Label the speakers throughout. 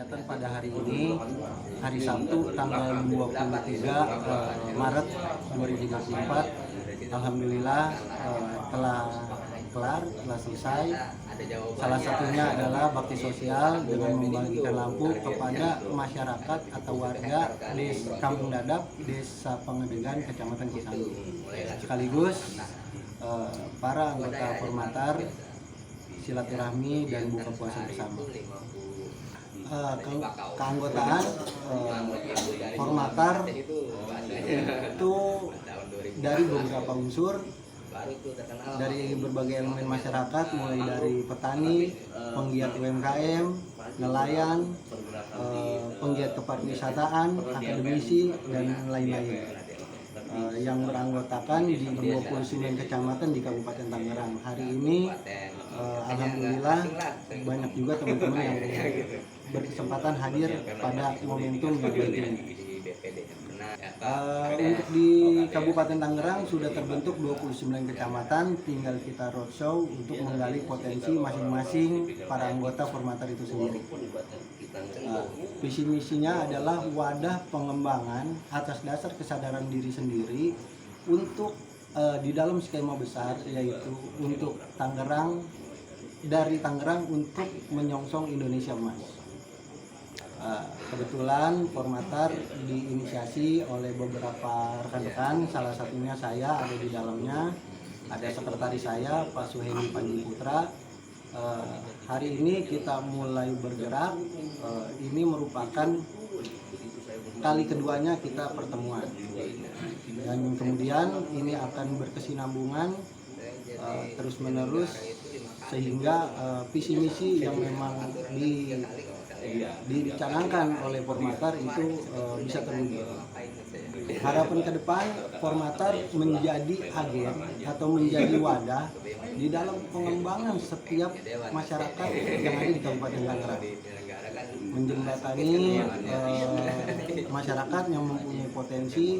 Speaker 1: kegiatan pada hari ini, hari Sabtu tanggal 23 Maret 2024. Alhamdulillah telah selesai. Salah satunya adalah bakti sosial dengan membagikan lampu kepada masyarakat atau warga Desa Kampung Dadap, Desa Pengedegan, Kecamatan Kosambi. Sekaligus para anggota Formatar silaturahmi dan buka puasa bersama. Keanggotaan Formatar itu dari beberapa unsur, dari berbagai elemen masyarakat, mulai dari petani, penggiat UMKM, nelayan, penggiat kepariwisataan, akademisi, dan lain-lain yang beranggotakan di 29 kecamatan di Kabupaten Tangerang. Hari ini alhamdulillah banyak juga teman-teman yang berkesempatan hadir pada momentum berbaik ini. Untuk di Kabupaten Tangerang sudah terbentuk 29 kecamatan, tinggal kita roadshow untuk menggali potensi masing-masing para anggota Formatar itu sendiri. Visi misinya adalah wadah pengembangan atas dasar kesadaran diri sendiri untuk di dalam skema besar, yaitu untuk Tangerang, dari Tangerang untuk menyongsong Indonesia Emas. Kebetulan Formatar diinisiasi oleh beberapa rekan-rekan, salah satunya saya ada di dalamnya, ada sekretaris saya Pak Suheni Panji Putra. Hari ini kita mulai bergerak, ini merupakan kali keduanya kita pertemuan, dan kemudian ini akan berkesinambungan terus-menerus sehingga visi misi yang memang dicanangkan oleh Formatar itu bisa terwujud. Harapan ke depan Formatar menjadi agen atau menjadi wadah di dalam pengembangan setiap masyarakat yang ada di Kabupaten Tangerang, menjembatani masyarakat yang mempunyai potensi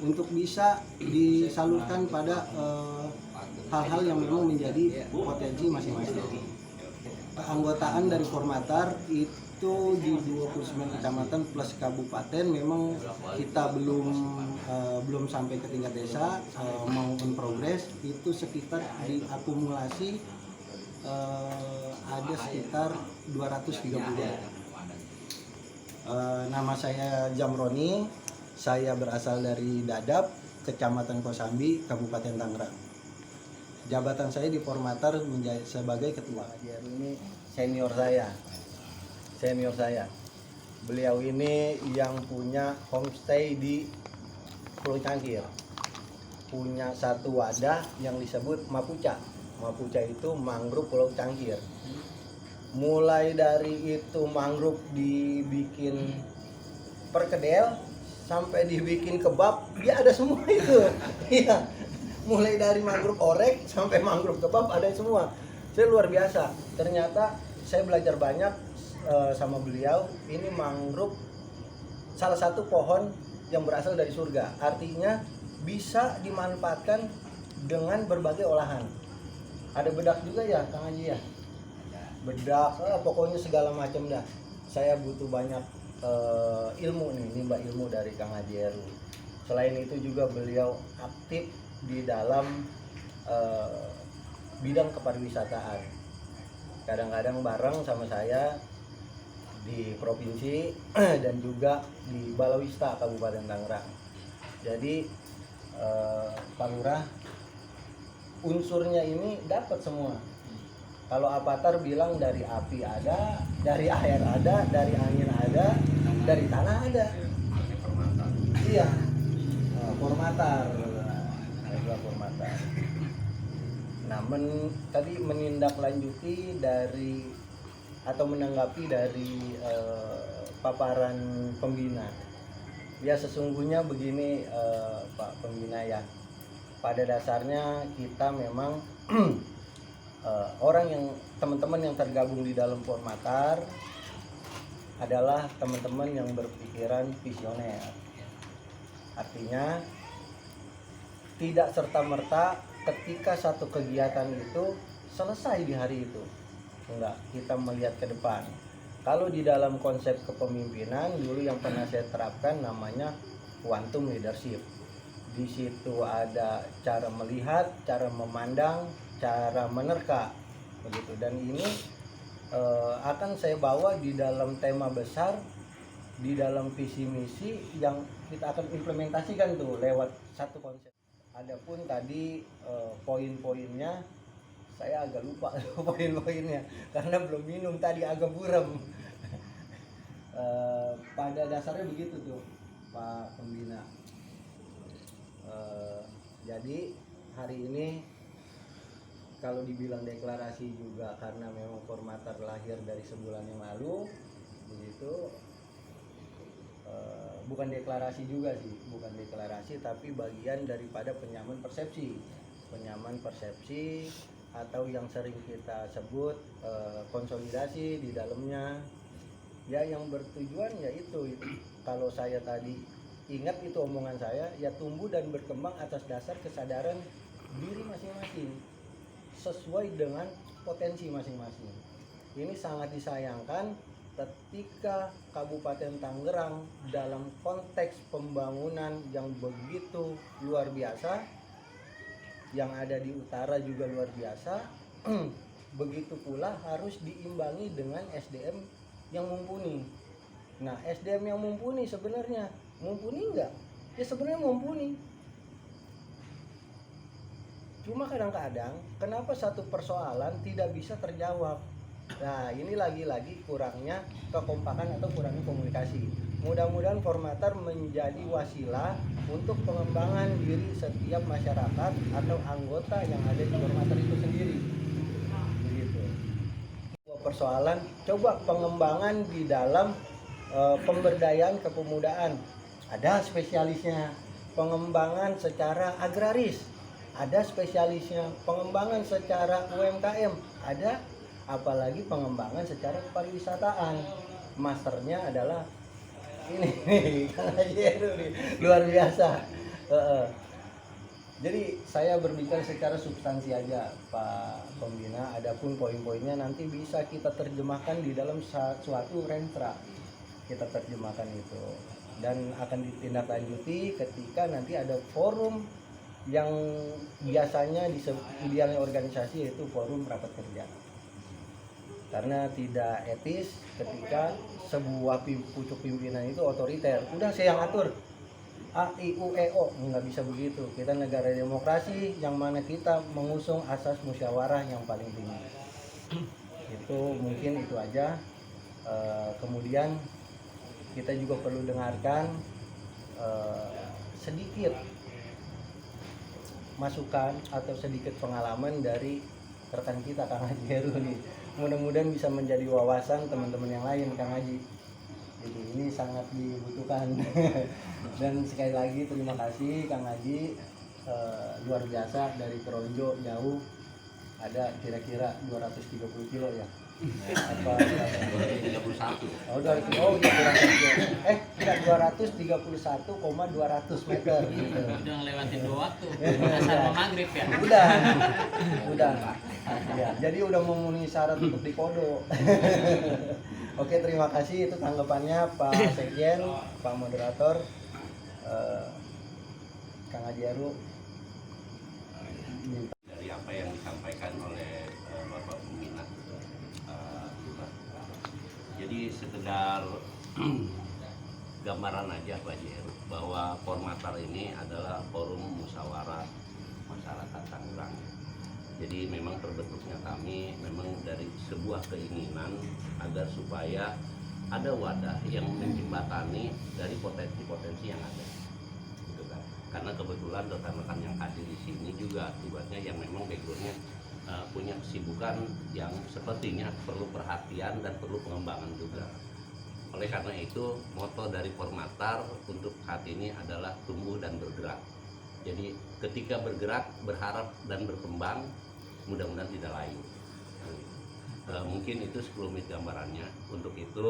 Speaker 1: untuk bisa disalurkan pada hal-hal yang memang menjadi potensi masing-masing. Keanggotaan dari Formatar itu di 29 kecamatan plus kabupaten, memang kita belum sampai ke tingkat desa, mau in progress. Itu sekitar diakumulasi ada sekitar 230. Nama saya Jamroni, saya berasal dari Dadap, Kecamatan Kosambi, Kabupaten Tangerang. Jabatan saya di Formatar menjadi sebagai ketua. Dia ini senior saya. Beliau ini yang punya homestay di Pulau Cangkir. Punya satu wadah yang disebut Mapuca. Mapuca itu mangrove Pulau Cangkir. Mulai dari itu mangrove dibikin perkedel sampai dibikin kebab, dia ada semua itu. Iya. Mulai dari mangrove orek sampai mangrove kebab ada semua. Saya luar biasa. Ternyata saya belajar banyak sama beliau. Ini mangrove salah satu pohon yang berasal dari surga. Artinya bisa dimanfaatkan dengan berbagai olahan. Ada bedak juga ya, Kang Haji ya? Bedak, pokoknya segala macam dah. Saya butuh banyak ilmu nih, nimba ilmu dari Kang Haji Heru. Selain itu juga beliau aktif di dalam bidang kepariwisataan. Kadang-kadang bareng sama saya di provinsi dan juga di Balawista Kabupaten Tangerang. Jadi Pak Lurah, unsurnya ini dapat semua. Kalau Avatar bilang dari api ada, dari air ada, dari angin ada, dari tanah ada. Iya, Formatar. Nah, tadi menindaklanjuti dari atau menanggapi dari paparan pembina. Ya sesungguhnya begini Pak Pembina ya. Pada dasarnya kita memang teman-teman yang tergabung di dalam Formatar adalah teman-teman yang berpikiran visioner. Artinya tidak serta-merta ketika satu kegiatan itu selesai di hari itu. Enggak, kita melihat ke depan. Kalau di dalam konsep kepemimpinan dulu yang pernah saya terapkan namanya quantum leadership. Di situ ada cara melihat, cara memandang, cara menerka begitu. Dan ini akan saya bawa di dalam tema besar, di dalam visi misi yang kita akan implementasikan tuh lewat satu konsep. Adapun tadi poin-poinnya saya agak lupa poin-poinnya karena belum minum tadi, agak buram. Pada dasarnya begitu tuh Pak Pembina. Jadi hari ini kalau dibilang deklarasi juga karena memang formater lahir dari sebulan yang lalu begitu. Bukan deklarasi juga sih, bukan deklarasi tapi bagian daripada penyamaan persepsi atau yang sering kita sebut konsolidasi di dalamnya. Ya yang bertujuan yaitu kalau saya tadi ingat itu omongan saya, ya tumbuh dan berkembang atas dasar kesadaran diri masing-masing sesuai dengan potensi masing-masing. Ini sangat disayangkan ketika Kabupaten Tangerang dalam konteks pembangunan yang begitu luar biasa, yang ada di utara juga luar biasa, begitu pula harus diimbangi dengan SDM yang mumpuni. Nah, SDM yang mumpuni sebenarnya mumpuni enggak? Ya sebenarnya mumpuni. Cuma kadang-kadang kenapa satu persoalan tidak bisa terjawab? Nah, ini lagi-lagi kurangnya kekompakan atau kurangnya komunikasi. Mudah-mudahan formater menjadi wasilah untuk pengembangan diri setiap masyarakat atau anggota yang ada di formater itu sendiri. Begitu. Persoalan, coba pengembangan di dalam pemberdayaan kepemudaan, ada spesialisnya. Pengembangan secara agraris, ada spesialisnya. Pengembangan secara UMKM, ada. Apalagi pengembangan secara pariwisataan, masternya adalah ini Kang Haji Heru nih, luar biasa. Jadi saya berbicara secara substansi aja Pak Pembina, adapun poin-poinnya nanti bisa kita terjemahkan di dalam suatu rentra, kita terjemahkan itu dan akan ditindaklanjuti ketika nanti ada forum yang biasanya disebut idealnya organisasi, yaitu forum rapat kerja. Karena tidak etis ketika sebuah pucuk pimpinan itu otoriter. Udah saya yang atur, A, I, U, E, O. Nggak bisa begitu. Kita negara demokrasi yang mana kita mengusung asas musyawarah yang paling tinggi. Itu mungkin itu aja. Kemudian kita juga perlu dengarkan sedikit masukan atau sedikit pengalaman dari rekan kita Kang Haji Heru nih. Mudah-mudahan bisa menjadi wawasan teman-teman yang lain Kang Haji. Jadi ini sangat dibutuhkan. Dan sekali lagi terima kasih Kang Haji, luar biasa, dari Projo jauh, ada kira-kira 230 kilo ya. Apa 231. Oh, iya, tidak 231,200 meter gitu.
Speaker 2: Udah ngelewatin 2 waktu. Asal maghrib ya.
Speaker 1: Udah. Ya, jadi udah memenuhi syarat untuk dikodo. Oke, terima kasih, itu tanggapannya Pak Sekjen, Pak Moderator, Kang Haji Heru.
Speaker 3: Dari apa yang disampaikan oleh Bapak Pembina, jadi sekedar gambaran aja Pak Heru bahwa formater ini adalah forum musyawarah masyarakat Tangerang. Jadi memang terbentuknya kami memang dari sebuah keinginan agar supaya ada wadah yang menjembatani dari potensi-potensi yang ada, gitu kan. Karena kebetulan rekan-rekan yang hadir di sini juga akibatnya yang memang backgroundnya punya kesibukan yang sepertinya perlu perhatian dan perlu pengembangan juga. Oleh karena itu moto dari formater untuk saat ini adalah tumbuh dan bergerak. Jadi ketika bergerak, berharap dan berkembang, mudah-mudahan tidak layu. Mungkin itu sekelumit gambarannya. Untuk itu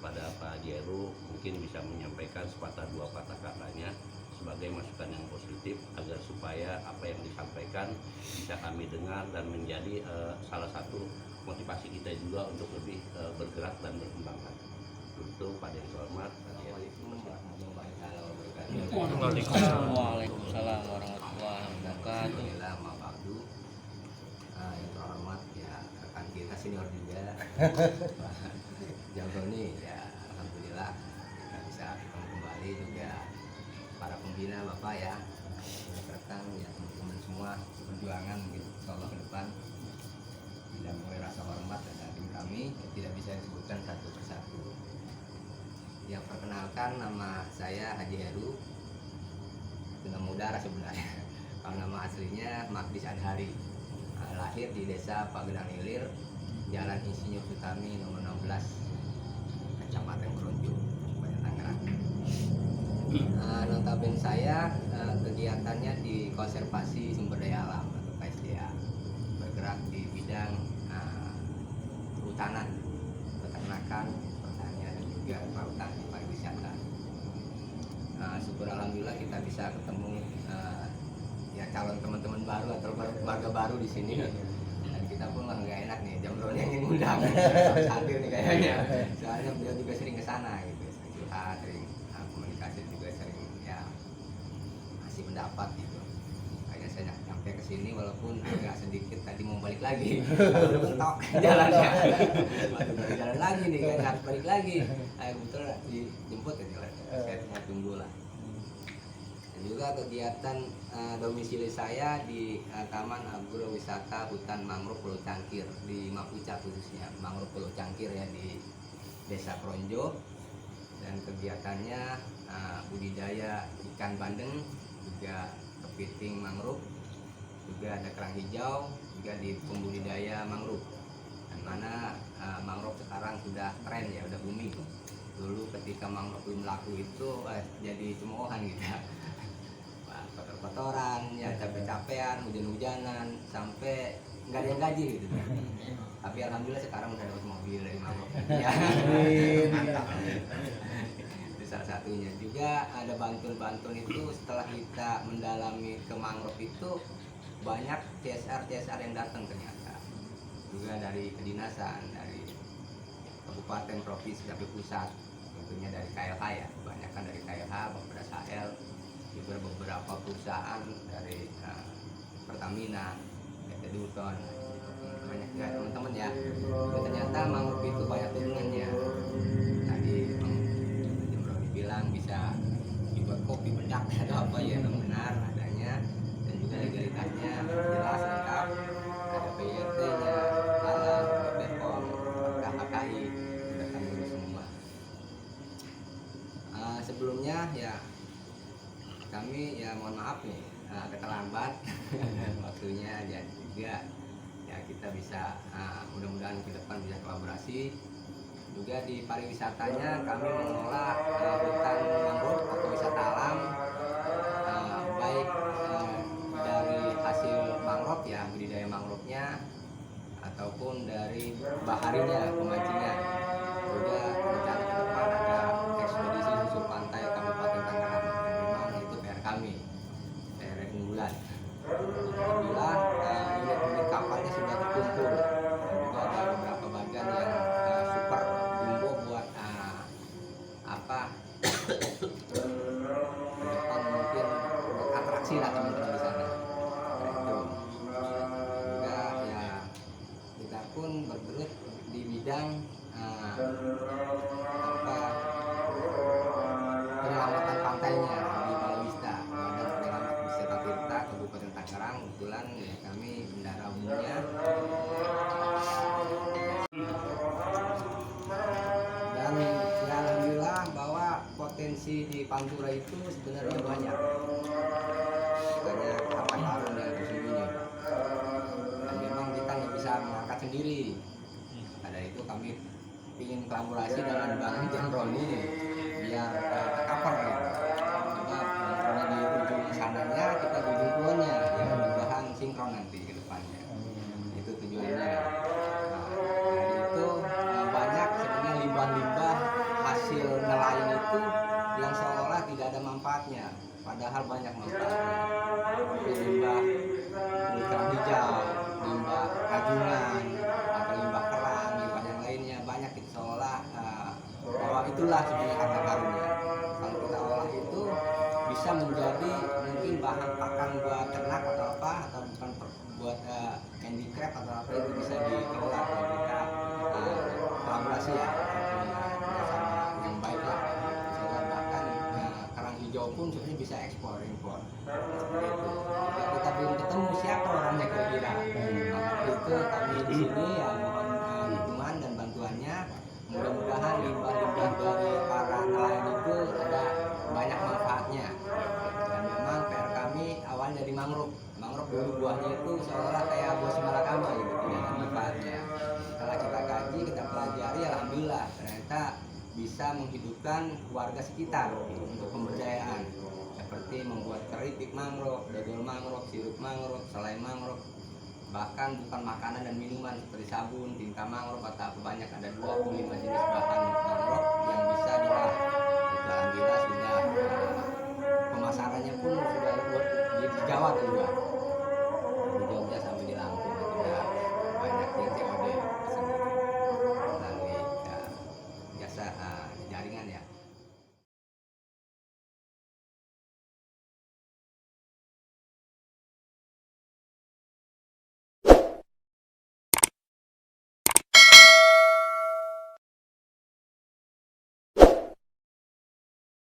Speaker 3: pada Pak Heru mungkin bisa menyampaikan sepatah dua patah katanya sebagai masukan yang positif agar supaya apa yang disampaikan bisa kami dengar dan menjadi salah satu motivasi kita juga untuk lebih bergerak dan berkembang lagi. Itu pada yang hormat.
Speaker 2: Waalaikumsalam warahmatullahi wabarakatuh.
Speaker 4: Alhamdulillah, ma'abadu. Yang terhormat ya rekan kita senior juga. Jamroni ya, alhamdulillah kita bisa ketemu kembali juga para pembina Bapak ya, rekan ya, teman-teman semua perjuangan gitu, insyaallah ke depan tidak mulai rasa hormat dan tim kami yang tidak bisa disebutkan satu persatu. Yang perkenalkan, nama saya Haji Heru, dengan mudara sebenarnya. Kalau nama aslinya Magdis Adhari. Lahir di desa Pagenang Ilir, Jalan Insinyur Sutami nomor 16, Kecamatan Kronjo, Kabupaten Tangerang. Notabene saya kegiatannya di konservasi sumber daya alam atau KSDA, bergerak di bidang kehutanan, peternakan, pertanian dan juga kelautan di pariwisata. Syukur alhamdulillah kita bisa ketemu ya calon teman-teman baru atau warga baru di sini, dan kita pun nggak enak nih Jamroni yang ngundang hadir nih kayaknya, soalnya beliau juga sering kesana gitu, sering curhat, sering komunikasi juga, sering ya kasih pendapat gitu. Kayaknya saya nyampe ke sini walaupun agak sedikit tadi mau balik lagi, mentok jalannya, baru jalan lagi nih kan, harus balik lagi. Betul dijemput ya, saya tunggu lah. Juga kegiatan domisili saya di Taman Agrowisata Hutan Mangrove Pulau Cangkir di Mapuca, khususnya Mangrove Pulau Cangkir ya, di Desa Kronjo, dan kegiatannya budidaya ikan bandeng, juga kepiting mangrove, juga ada kerang hijau, juga di pembudidaya mangrove, dan mana mangrove sekarang sudah tren ya, udah booming. Dulu ketika mangrove belum laku itu jadi cemoohan gitu ya, kotor-kotoran ya, capek-capean, hujan-hujanan, sampai nggak ada yang gaji gitu. Tapi alhamdulillah sekarang udah dapat mobil dari mangrove ya. Itu salah satunya. Juga ada bantuan-bantuan itu setelah kita mendalami ke mangrove itu banyak CSR yang datang ternyata. Juga dari kedinasan, dari kabupaten, provinsi, sampai pusat, tentunya dari KLH ya, kebanyakan dari KLH, Bappedas HL, juga beberapa perusahaan dari Pertamina, PT Duton, banyak ya teman-teman ya. Jadi ternyata mangrove itu banyak turunannya. Tadi Jamroni bilang bisa dibuat kopi bedak atau apa ya, memang benar adanya, dan juga legalitasnya jelas lengkap, ada PYT-nya, halal, BPOM, KHKI, sudah kami urus semua. Sebelumnya ya kami ya mohon maaf nih agak terlambat waktunya, dan juga ya kita bisa mudah-mudahan ke depan bisa kolaborasi. Juga di pariwisatanya kami mengelola hutan mangrove atau wisata alam, baik dari hasil mangrove ya, budidaya mangrove-nya, ataupun dari baharinya, pemancingan. Juga rencana ke depan ada ekspedisi susur pantai Kabupaten Tangerang, dan memang itu PR kami, PR unggulan. Alhamdulillah unit-unit kapalnya sudah terkumpul, dan juga ada beberapa bagian yang super jumbo buat ke depan mungkin buat atraksi lah teman-teman di sana. Itu juga ya kita pun bergelut di bidang penyelamatan pantainya di Balawista, Badan Penyelamat Wisata Tirta Kabupaten Tangerang. Kebetulan ya kami bendara umumnya, dan ya alhamdulillah bahwa potensi di Pantura itu sebenarnya banyak, makanya kapan karun yang tersembunyi, dan memang kita nggak bisa mengangkat sendiri. Ada itu kami ingin kolaborasi dengan Bang Jamroni biar tercover gitu. Coba Jamroni di ujung sananya, kita di ujung kulonnya, ya mudah-mudahan sinkron nanti ke depannya. Itu tujuannya. Dari itu banyak sebenarnya limbah-limbah hasil nelayan itu yang seolah tidak ada manfaatnya, padahal banyak manfaatnya. Seperti limbah kerang hijau, limbah rajungan, atau limbah gula sebenarnya harta karunnya. Kalau kita olah itu bisa menjadi mungkin bahan pakan buat ternak atau apa, atau bukan buat handicraft atau apa, itu bisa dikelola kalau kita kolaborasi ya, sama yang baik lah. Misalkan bahkan kerang hijau pun sebenarnya bisa ekspor impor seperti itu. Ya, kita belum ketemu siapa orangnya kira-kira. Maka itu kami di sini ya mohon dukungan dan bantuannya. Mudah-mudahan limbah-limbah dari para nelayan itu ada banyak manfaatnya. Dan memang PR kami awalnya dari mangrove. Mangrove dulu buahnya itu seolah kayak buah simalakama gitu, tidak ada manfaatnya. Setelah kita kaji, kita pelajari, alhamdulillah ternyata bisa menghidupkan warga sekitar untuk pemberdayaan, seperti membuat keripik mangrove, dodol mangrove, sirup mangrove, selai mangrove, bahkan bukan makanan dan minuman seperti sabun, tinta mangrove atau apa, banyak ada 25 jenis bahan mangrove yang bisa diolah. Itu alhamdulillah sudah pemasarannya pun sudah buat di Jawa juga, di Jogja sampai